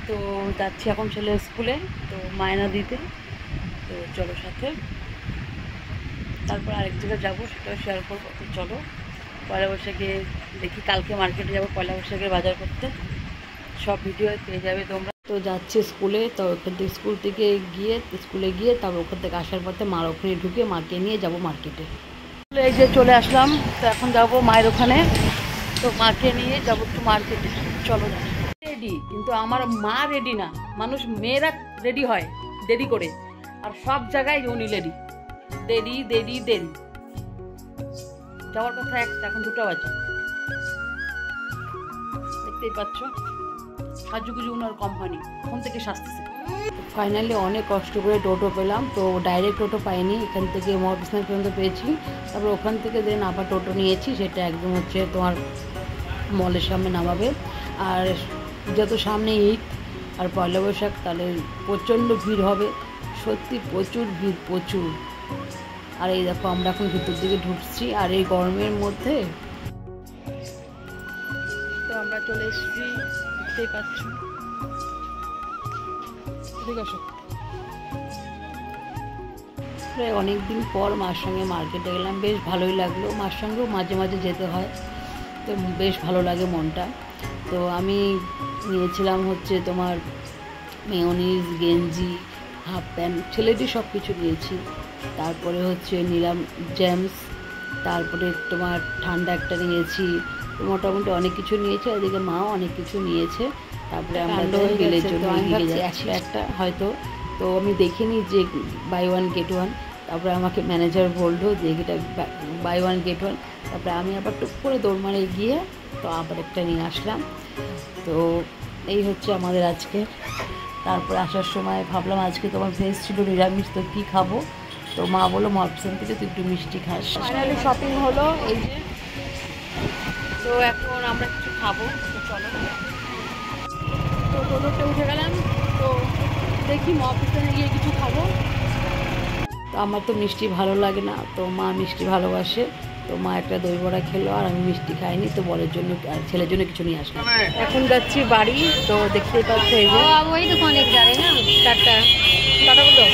তো যাচ্ছি এখন ছেলের স্কুলে, তো মায়না দিতে। তো চলো সাথে, তারপর আরেক জায়গায় যাবো, সেটাও শেয়ার করবো। তো চলো, পয়লা বৈশাখে দেখি, কালকে মার্কেটে যাবো পয়লা বৈশাখের বাজার করতে, সব ভিডিও পেয়ে যাবে তোমরা। তো যাচ্ছি স্কুলে, তো ওখান থেকে স্কুল থেকে গিয়ে স্কুলে গিয়ে তারপর ওখান থেকে আসার পথে মার ওখানে ঢুকে মাকে নিয়ে যাব মার্কেটে। এই যে চলে আসলাম, তো এখন যাব মায়ের ওখানে, তো মাকে নিয়ে যাবো একটু মার্কেটে। চলো রেডি, কিন্তু আমার মা রেডি না, মানুষ মেয়েরা রেডি হয় দেরি করে, আর সব জায়গায় উনি রেডি, দেরি দেরি দেরি। যাওয়ার কথা একটা, এখন 2টা বাজে, দেখতেই পাচ্ছ সাজুগুজু উনার কম হয়নি, এখন থেকে সাজতেছে। ফাইনালি অনেক কষ্ট করে টোটো পেলাম, তো ডাইরেক্ট টোটো পাইনি, এখান থেকে মহাবিস্তান পর্যন্ত পেয়েছি, তারপর ওখান থেকে দেন আবার টোটো নিয়েছি, সেটা একদম হচ্ছে তোমার মলের সামনে নামাবে। আর যত সামনে ঈদ আর পয়লা বৈশাখ, তাহলে প্রচণ্ড ভিড় হবে, সত্যি প্রচুর ভিড়, প্রচুর। আর এই দেখো আমরা এখন ভিতর দিকে ঢুকছি, আর এই গরমের মধ্যে তো আমরা চলে এসেছি, দেখতেই পাচ্ছ। ঠিক আছে, প্রায় অনেকদিন পর মার সঙ্গে মার্কেটে গেলাম, বেশ ভালোই লাগলো। মার সঙ্গেও মাঝে মাঝে যেতে হয়, তো বেশ ভালো লাগে মনটা। তো আমি নিয়েছিলাম হচ্ছে তোমার মেয়োনিজ, গেঞ্জি, হাফ প্যান্ট, ছেলেটি সব কিছু নিয়েছি। তারপরে হচ্ছে নিলাম জ্যামস, তারপরে তোমার ঠান্ডা একটা নিয়েছি, মোটামুটি অনেক কিছু নিয়েছে। এদিকে মাও অনেক কিছু নিয়েছে। তারপরে আমরা বিলের জন্য একটা হয়তো, তো আমি দেখিনি যে বাই ওয়ান গেট ওয়ান। তারপরে আমাকে ম্যানেজার বললো যে এটা বাই ওয়ান গেট ওয়ান। তারপরে আমি আবার টুক করে দৌড় মারে গিয়ে তো আবার একটা নিয়ে আসলাম। তো এই হচ্ছে আমাদের আজকে। তারপরে আসার সময় ভাবলাম আজকে তোমার ভেজ ছিল, নিরামিষ, তো কী খাবো। তো মা বললো মহাবিস্তান থেকে তুই একটু মিষ্টি খাস। ফাইনালি শপিং হলো, এই যে। তো এখন আমরা কিছু খাবো, তো চলো। তো টোটোতে উঠে গেলাম, তো দেখি মহাবিস্তানে গিয়ে কিছু খাবো। তো আমার তো মিষ্টি ভালো লাগে না, তো মা মিষ্টি ভালোবাসে, তো মা একটা দই বড়া খেলো, আর আমি মিষ্টি খাইনি, তো বরের জন্য আর ছেলের জন্য কিছু নিয়ে আসলাম। এখন যাচ্ছি বাড়ি, তো দেখতেই পাচ্ছ এই যে। वही दुकान एक जा रहे हैं ना, टाटा টাটা বলো।